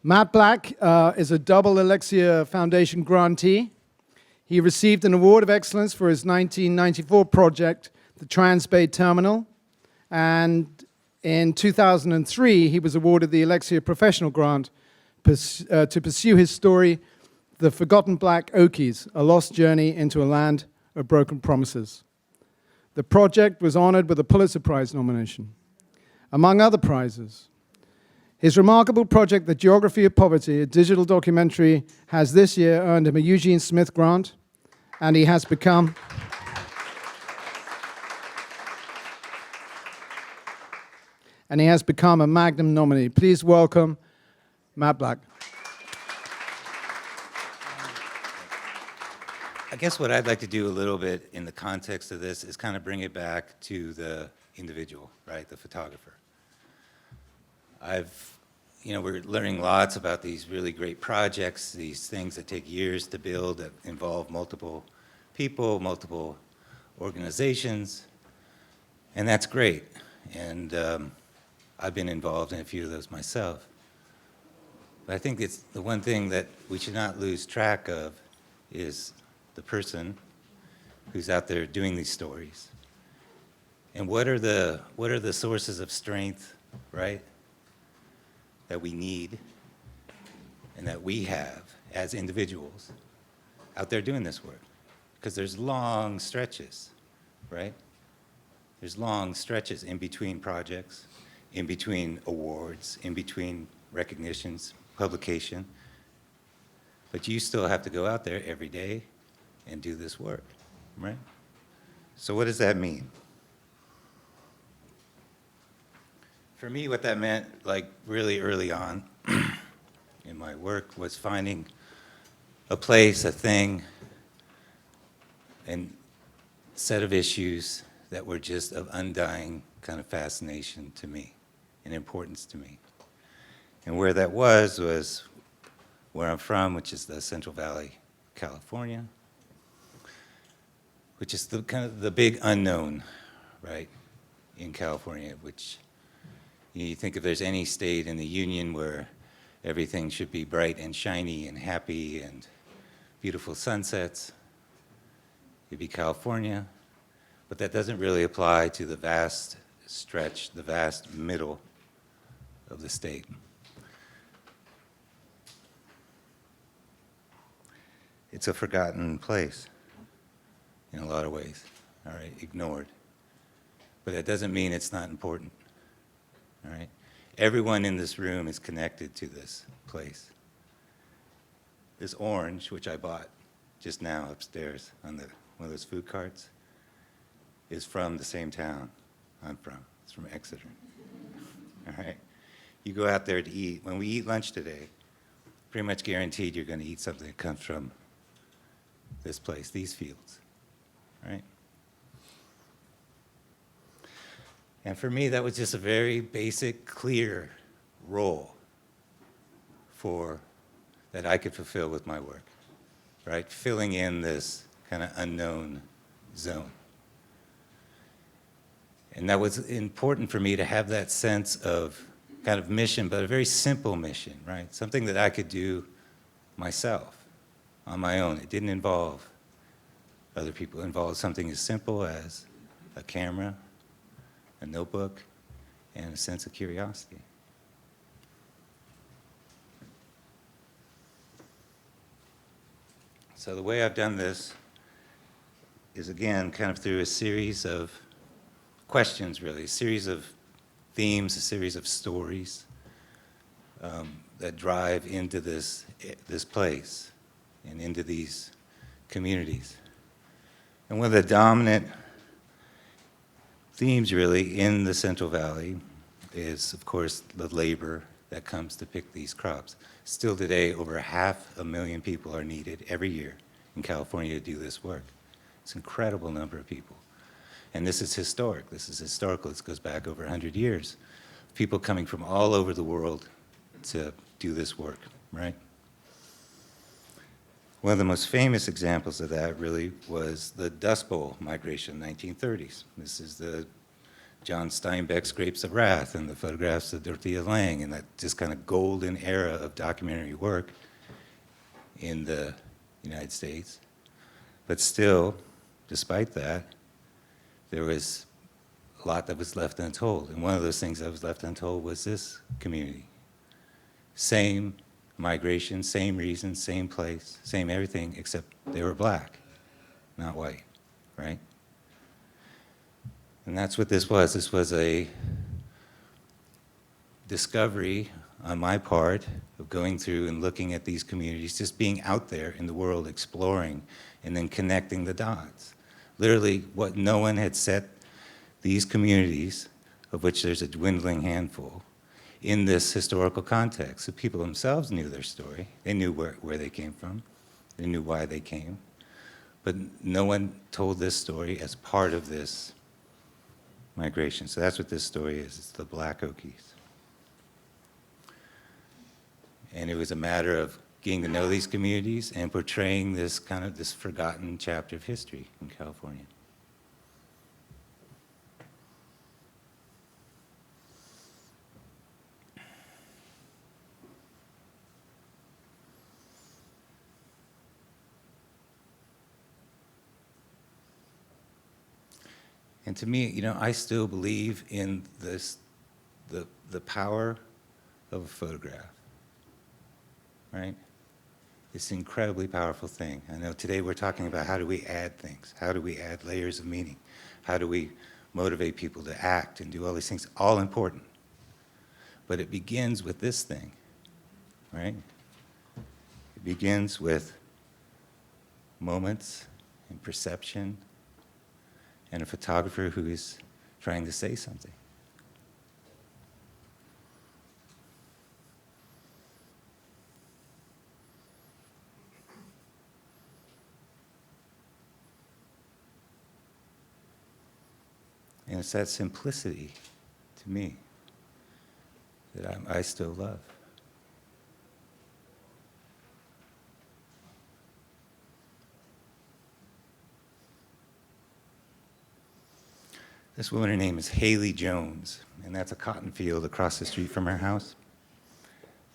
Matt Black is a double Alexia Foundation grantee. He received an Award of Excellence for his 1994 project, the Trans-Bay Terminal, and in 2003, he was awarded the Alexia Professional Grant to pursue his story, The Forgotten Black Okies, A Lost Journey into a Land of Broken Promises. The project was honored with a Pulitzer Prize nomination, among other prizes. His remarkable project, The Geography of Poverty, a digital documentary, has this year earned him a Eugene Smith grant, and he has become a Magnum nominee. Please welcome Matt Black. I guess what I'd like to do a little bit in the context of this is kind of bring it back to the individual, right, the photographer. We're learning lots about these really great projects, these things that take years to build that involve multiple people, multiple organizations, and that's great. And I've been involved in a few of those myself. But I think it's the one thing that we should not lose track of is the person who's out there doing these stories. And what are the sources of strength, right, that we need and that we have as individuals out there doing this work? Because there's long stretches, right? There's long stretches in between projects, in between awards, in between recognitions, publication. But you still have to go out there every day and do this work, right? So what does that mean? For me, what that meant, like really early on in my work, was finding a place, a thing, and set of issues that were just of undying kind of fascination to me and importance to me. And where that was where I'm from, which is the Central Valley, California, which is the kind of the big unknown, right, in California, which you think if there's any state in the Union where everything should be bright and shiny and happy and beautiful sunsets, it'd be California. But that doesn't really apply to the vast stretch, the vast middle of the state. It's a forgotten place in a lot of ways, all right, ignored. But that doesn't mean it's not important, all right? Everyone in this room is connected to this place. This orange, which I bought just now upstairs on one of those food carts, is from the same town I'm from. It's from Exeter, all right? You go out there to eat. When we eat lunch today, pretty much guaranteed you're going to eat something that comes from this place, these fields, right? And for me, that was just a very basic, clear role that I could fulfill with my work, right? Filling in this kind of unknown zone. And that was important for me to have that sense of kind of mission, but a very simple mission, right? Something that I could do myself, on my own. It didn't involve other people. It involved something as simple as a camera, a notebook, and a sense of curiosity. So the way I've done this is, again, kind of through a series of questions, really, a series of themes, a series of stories that drive into this place and into these communities. And one of the dominant themes, really, in the Central Valley is, of course, the labor that comes to pick these crops. Still today, over 500,000 people are needed every year in California to do this work. It's an incredible number of people. And this is historic. This is historical. This goes back over 100 years. People coming from all over the world to do this work, right? One of the most famous examples of that really was the Dust Bowl migration in the 1930s. This is the John Steinbeck's Grapes of Wrath and the photographs of Dorothea Lange and that just kind of golden era of documentary work in the United States. But still, despite that, there was a lot that was left untold. And one of those things that was left untold was this community. Same migration, same reason, same place, same everything, except they were black, not white, right? And that's what this was. This was a discovery on my part of going through and looking at these communities, just being out there in the world, exploring, and then connecting the dots. Literally, what no one had set these communities, of which there's a dwindling handful, in this historical context. The people themselves knew their story. They knew where they came from. They knew why they came. But no one told this story as part of this migration. So that's what this story is. It's the Black Okies. And it was a matter of getting to know these communities and portraying this kind of this forgotten chapter of history in California. And to me, you know, I still believe in this, the power of a photograph, right? It's an incredibly powerful thing. I know today we're talking about how do we add things? How do we add layers of meaning? How do we motivate people to act and do all these things? All important. But it begins with this thing, right? It begins with moments and perception and a photographer who is trying to say something. And it's that simplicity, to me, that I still love. This woman, her name is Haley Jones, and that's a cotton field across the street from her house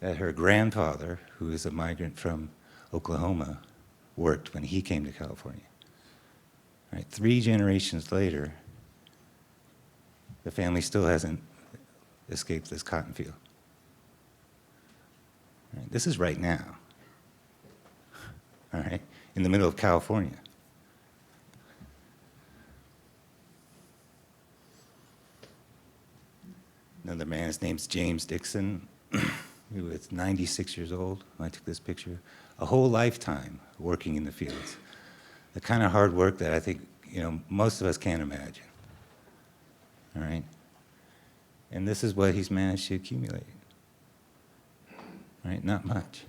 that her grandfather, who is a migrant from Oklahoma, worked when he came to California. Right, 3 generations later, the family still hasn't escaped this cotton field. Right, this is right now, all right, in the middle of California. Another man, his name's James Dixon. He was 96 years old when I took this picture. A whole lifetime working in the fields. The kind of hard work that I think, you know, most of us can't imagine. All right? And this is what he's managed to accumulate. Right? Not much.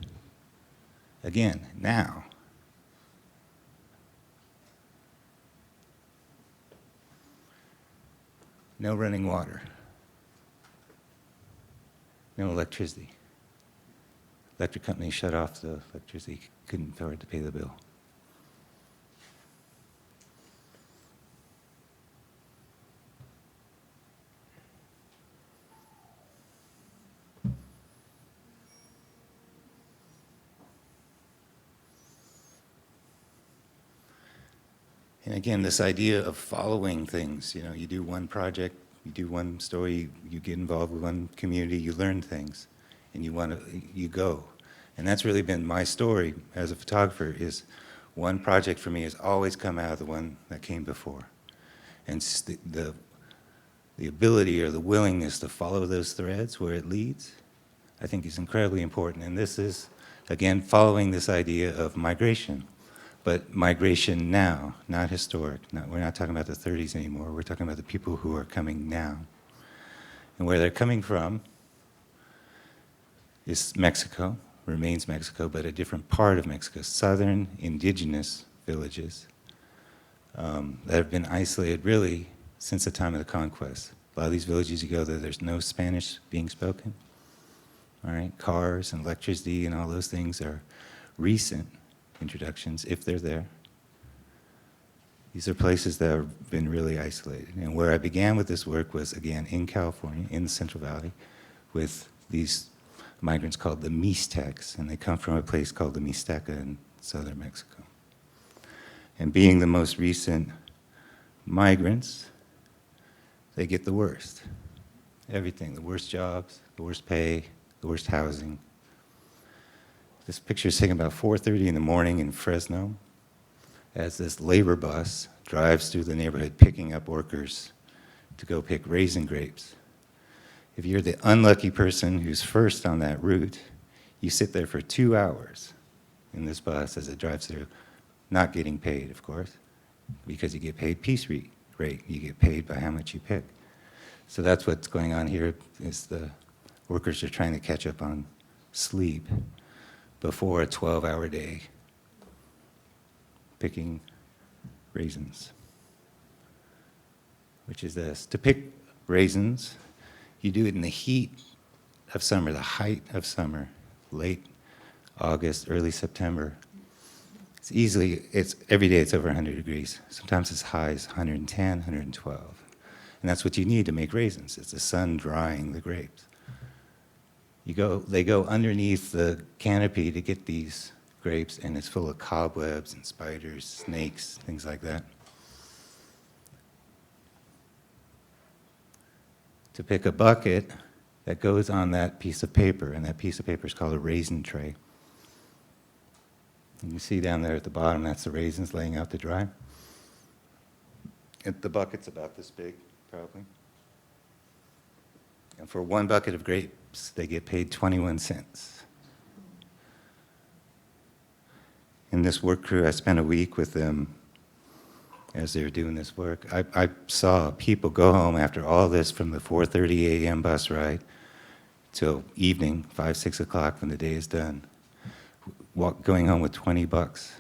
Again, now. No running water. No electricity. Electric company shut off the electricity, couldn't afford to pay the bill. And again, this idea of following things, you know, you do one project, you do one story, you get involved with one community, you learn things, and you go. And that's really been my story as a photographer, is one project for me has always come out of the one that came before. And the ability or the willingness to follow those threads where it leads, I think is incredibly important. And this is, again, following this idea of migration. But migration now, not historic. We're not talking about the 30s anymore. We're talking about the people who are coming now. And where they're coming from is Mexico, remains Mexico, but a different part of Mexico, southern indigenous villages that have been isolated really since the time of the conquest. A lot of these villages you go there, there's no Spanish being spoken. All right, cars and electricity and all those things are recent introductions, if they're there. These are places that have been really isolated. And where I began with this work was, again, in California, in the Central Valley, with these migrants called the Mixtecs, and they come from a place called the Mixteca in southern Mexico. And being the most recent migrants, they get the worst. Everything, the worst jobs, the worst pay, the worst housing. This picture is taken about 4:30 in the morning in Fresno, as this labor bus drives through the neighborhood picking up workers to go pick raisin grapes. If you're the unlucky person who's first on that route, you sit there for 2 hours in this bus as it drives through, not getting paid, of course, because you get paid piece rate. You get paid by how much you pick. So that's what's going on here, is the workers are trying to catch up on sleep before a 12-hour day picking raisins, which is this. To pick raisins, you do it in the heat of summer, the height of summer, late August, early September. It's every day it's over 100 degrees. Sometimes as high as 110, 112. And that's what you need to make raisins. It's the sun drying the grapes. They go underneath the canopy to get these grapes, and it's full of cobwebs and spiders, snakes, things like that. To pick a bucket that goes on that piece of paper, and that piece of paper is called a raisin tray. And you see down there at the bottom, that's the raisins laying out to dry. The bucket's about this big, probably. And for one bucket of grapes, they get paid 21 cents. In this work crew, I spent a week with them as they were doing this work. I saw people go home after all this from the 4:30 a.m. bus ride till evening, 5, 6 o'clock when the day is done, going home with $20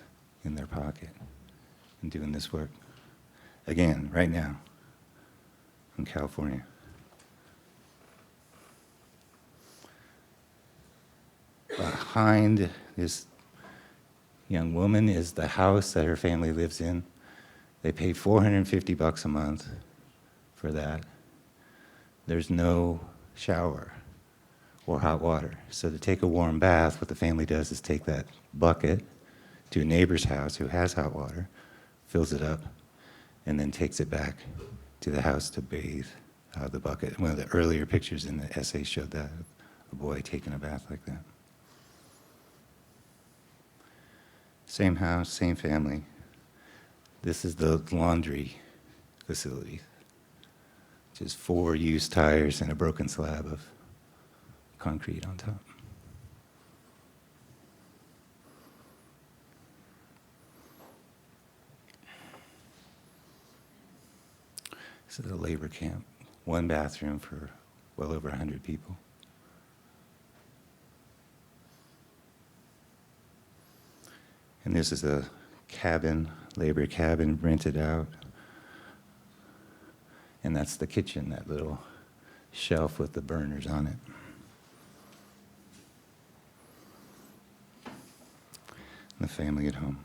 in their pocket and doing this work. Again, right now, in California. Behind this young woman is the house that her family lives in. They pay $450 a month for that. There's no shower or hot water. So to take a warm bath, what the family does is take that bucket to a neighbor's house who has hot water, fills it up, and then takes it back to the house to bathe out of the bucket. One of the earlier pictures in the essay showed that, a boy taking a bath like that. Same house, same family. This is the laundry facility, which is 4 used tires and a broken slab of concrete on top. This is a labor camp, 1 bathroom for well over 100 people. And this is a cabin, labor cabin rented out. And that's the kitchen, that little shelf with the burners on it. And the family at home.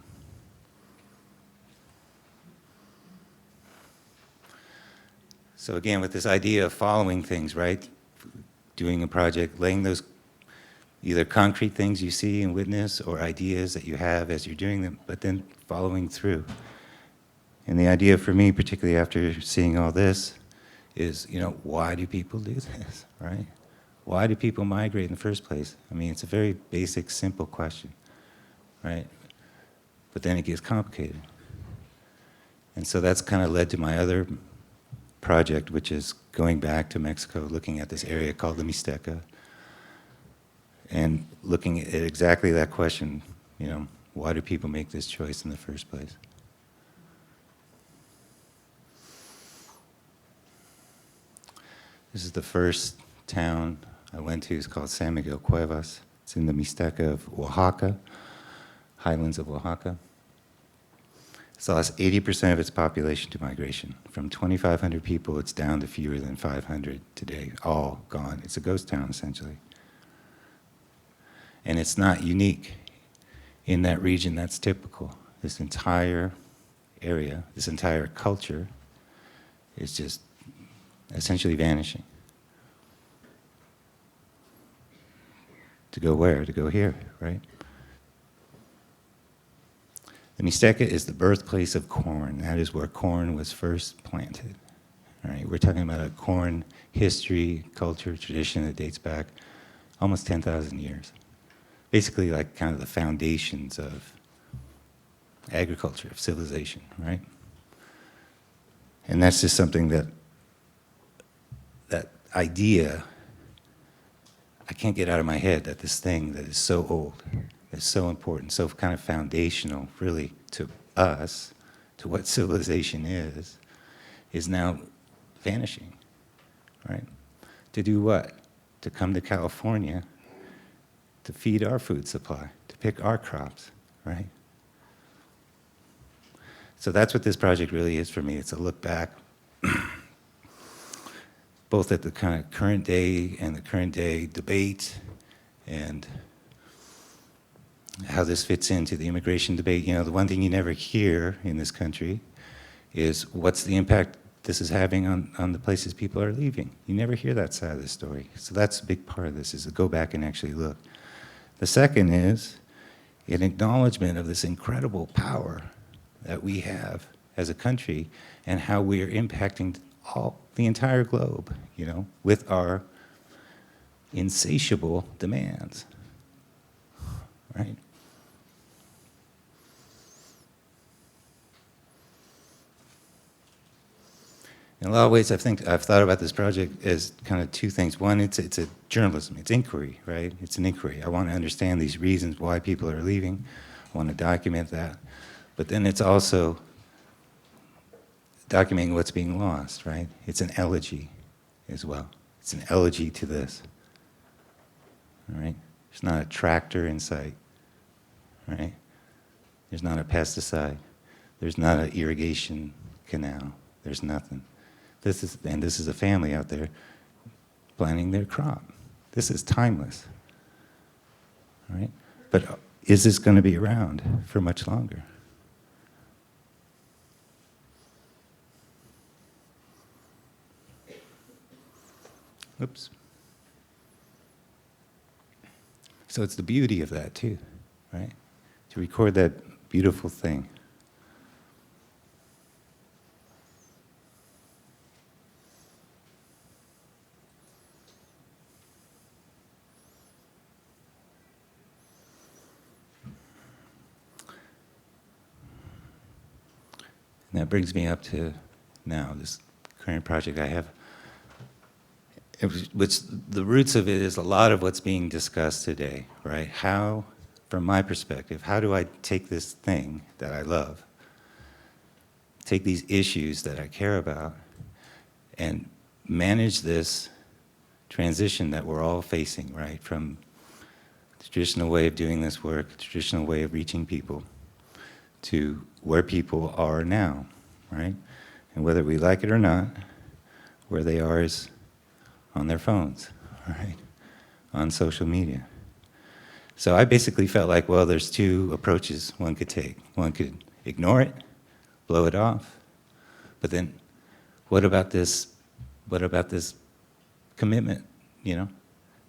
So again, with this idea of following things, right? Doing a project, laying those either concrete things you see and witness or ideas that you have as you're doing them, but then following through. And the idea for me, particularly after seeing all this, is, why do people do this, right? Why do people migrate in the first place? I mean, it's a very basic, simple question, right? But then it gets complicated. And so that's kind of led to my other project, which is going back to Mexico, looking at this area called the Mixteca, and looking at exactly that question, why do people make this choice in the first place? This is the first town I went to. It's called San Miguel Cuevas. It's in the Mixteca of Oaxaca, highlands of Oaxaca. It's lost 80% of its population to migration. From 2,500 people, it's down to fewer than 500 today, all gone. It's a ghost town, essentially. And it's not unique in that region. That's typical. This entire area, this entire culture, is just essentially vanishing. To go where? To go here, right? The Mixteca is the birthplace of corn. That is where corn was first planted. All right, we're talking about a corn history, culture, tradition that dates back almost 10,000 years. Basically like kind of the foundations of agriculture, of civilization, right? And that's just something that idea, I can't get out of my head, that this thing that is so old, is so important, so kind of foundational really to us, to what civilization is now vanishing, right? To do what? To come to California to feed our food supply, to pick our crops, right? So that's what this project really is for me. It's a look back both at the kind of current day and the current day debate and how this fits into the immigration debate. You know, the one thing you never hear in this country is what's the impact this is having on the places people are leaving. You never hear that side of the story. So that's a big part of this, is to go back and actually look. The second is an acknowledgement of this incredible power that we have as a country and how we are impacting the entire globe, you know, with our insatiable demands, right? In a lot of ways, I've thought about this project as kind of two things. One, it's a journalism, it's inquiry, right? It's an inquiry. I want to understand these reasons why people are leaving. I want to document that. But then it's also documenting what's being lost, right? It's an elegy as well. It's an elegy to this, all right? There's not a tractor in sight, right? There's not a pesticide. There's not an irrigation canal. There's nothing. This is a family out there planting their crop. This is timeless, right? But is this going to be around for much longer? Oops. So it's the beauty of that too, right? To record that beautiful thing. And that brings me up to now, this current project I have. Which the roots of it is a lot of what's being discussed today, right? How, from my perspective, how do I take this thing that I love, take these issues that I care about, and manage this transition that we're all facing, right? From the traditional way of doing this work, the traditional way of reaching people, to where people are now, right? And whether we like it or not, where they are is on their phones, right? On social media. So I basically felt like, well, there's two approaches one could take. One could ignore it, blow it off, but then what about this commitment, you know,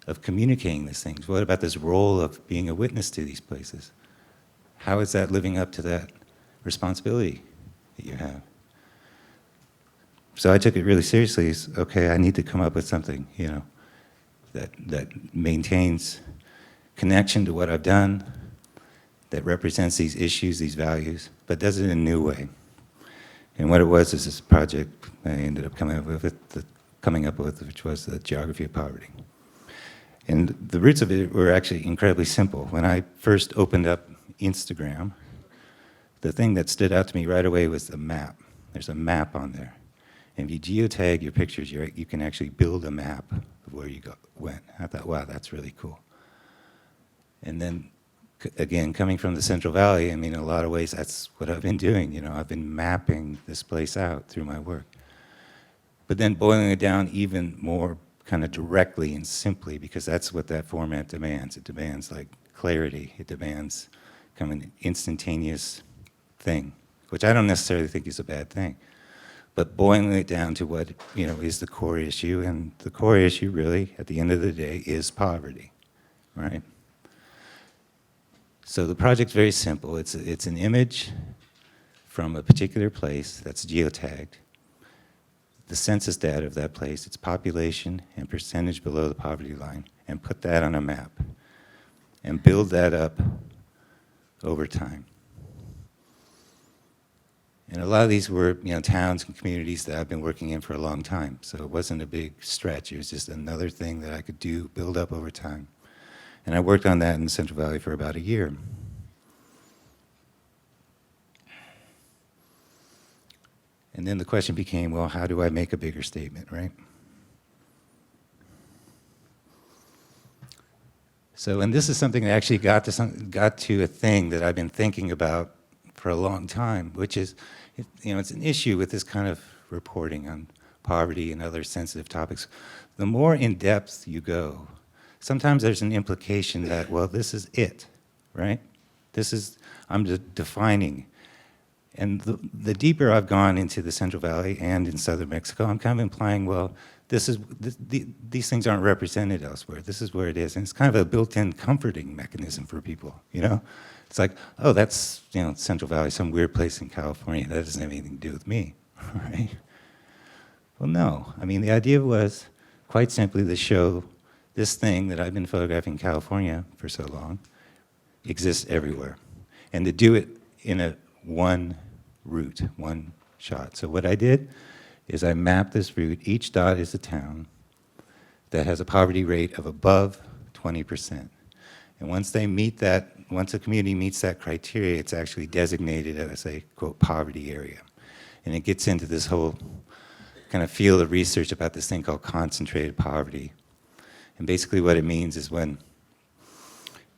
of communicating these things? What about this role of being a witness to these places? How is that living up to that responsibility that you have? So I took it really seriously. Okay, I need to come up with something, you know, that maintains connection to what I've done, that represents these issues, these values, but does it in a new way. And what it was is this project I ended up coming up with, which was the geography of poverty. And the roots of it were actually incredibly simple. When I first opened up Instagram, the thing that stood out to me right away was the map. There's a map on there. And if you geotag your pictures, you can actually build a map of where you went. I thought, wow, that's really cool. And then, again, coming from the Central Valley, I mean, in a lot of ways, that's what I've been doing. You know, I've been mapping this place out through my work. But then boiling it down even more kind of directly and simply, because that's what that format demands. It demands, like, clarity. It demands kind of an instantaneous thing, which I don't necessarily think is a bad thing. But boiling it down to what, is the core issue, and the core issue really, at the end of the day, is poverty, right? So the project's very simple. It's an image from a particular place that's geotagged, the census data of that place, its population and percentage below the poverty line, and put that on a map, and build that up over time. And a lot of these were, towns and communities that I've been working in for a long time. So it wasn't a big stretch. It was just another thing that I could do, build up over time. And I worked on that in the Central Valley for about a year. And then the question became, well, how do I make a bigger statement, right? So, and this is something that actually got to a thing that I've been thinking about for a long time, which is, it's an issue with this kind of reporting on poverty and other sensitive topics. The more in depth you go, sometimes there's an implication that, well, this is it, right? I'm just defining. And the deeper I've gone into the Central Valley and in southern Mexico, I'm kind of implying, well, these things aren't represented elsewhere. This is where it is. And it's kind of a built-in comforting mechanism for people, It's like, oh, that's, Central Valley, some weird place in California. That doesn't have anything to do with me, right? Well, no. I mean, the idea was, quite simply, to show this thing that I've been photographing in California for so long exists everywhere. And to do it in one route, one shot. So what I did is I mapped this route. Each dot is a town that has a poverty rate of above 20%. And once a community meets that criteria, it's actually designated as a, quote, poverty area. And it gets into this whole kind of field of research about this thing called concentrated poverty. And basically what it means is when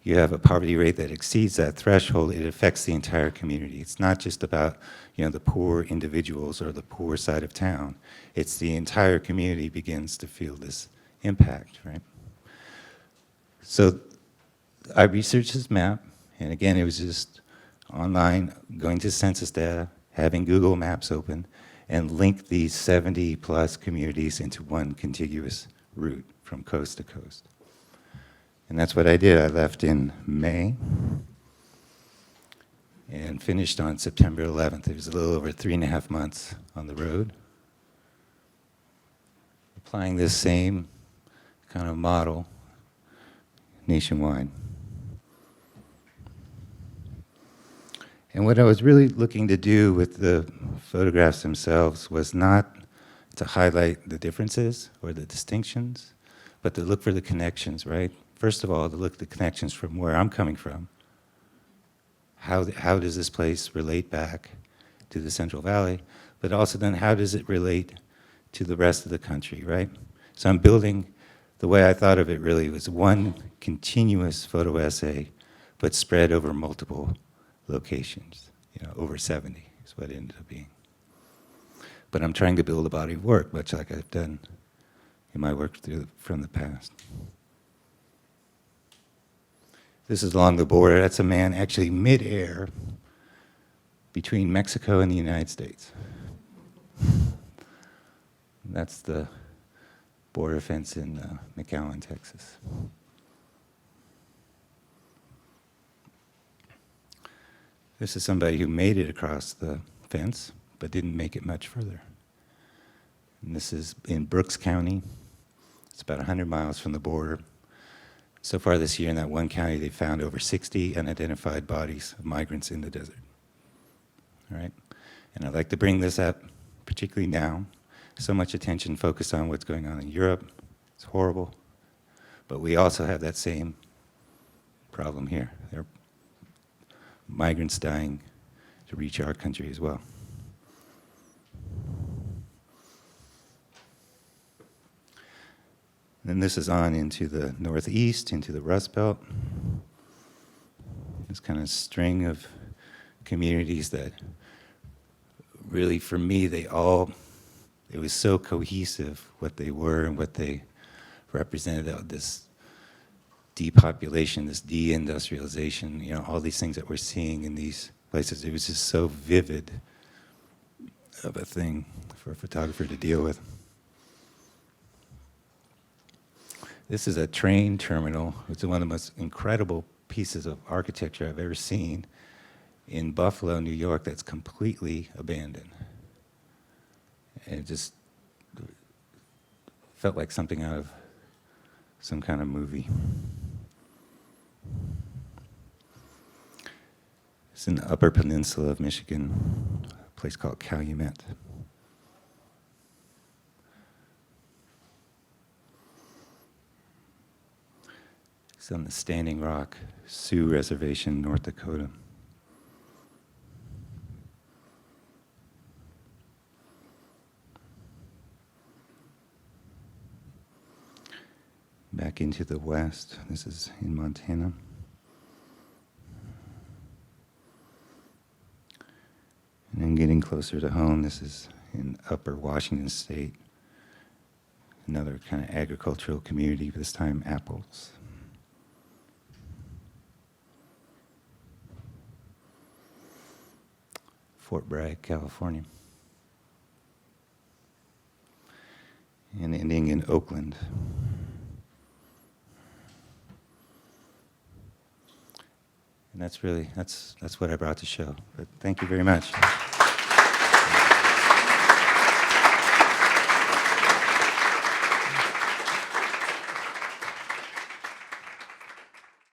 you have a poverty rate that exceeds that threshold, it affects the entire community. It's not just about, the poor individuals or the poor side of town. It's the entire community begins to feel this impact, right? So I researched this map, and again, it was just online, going to census data, having Google Maps open, and link these 70-plus communities into one contiguous route from coast to coast. And that's what I did. I left in May and finished on September 11th. It was a little over 3.5 months on the road, applying this same kind of model nationwide. And what I was really looking to do with the photographs themselves was not to highlight the differences or the distinctions, but to look for the connections, right? First of all, to look at the connections from where I'm coming from. How does this place relate back to the Central Valley? But also then, how does it relate to the rest of the country, right? So I'm building, the way I thought of it really was one continuous photo essay, but spread over multiple locations, over 70 is what it ended up being. But I'm trying to build a body of work, much like I've done in my work from the past. This is along the border. That's a man actually midair between Mexico and the United States. That's the border fence in McAllen, Texas. This is somebody who made it across the fence, but didn't make it much further. And this is in Brooks County. It's about 100 miles from the border. So far this year in that one county, they found over 60 unidentified bodies of migrants in the desert. All right? And I'd like to bring this up, particularly now. So much attention focused on what's going on in Europe. It's horrible. But we also have that same problem here. There are migrants dying to reach our country as well. Then this is on into the Northeast, into the Rust Belt. This kind of string of communities that really, for me, it was so cohesive what they were and what they represented, this depopulation, this deindustrialization, all these things that we're seeing in these places. It was just so vivid of a thing for a photographer to deal with. This is a train terminal. It's one of the most incredible pieces of architecture I've ever seen in Buffalo, New York, that's completely abandoned. And it just felt like something out of some kind of movie. It's in the Upper Peninsula of Michigan, a place called Calumet. It's on the Standing Rock Sioux Reservation, North Dakota. Back into the west, this is in Montana. And then getting closer to home, this is in Upper Washington State, another kind of agricultural community, this time apples. Fort Bragg, California. And ending in Oakland. And that's what I brought to show. But thank you very much.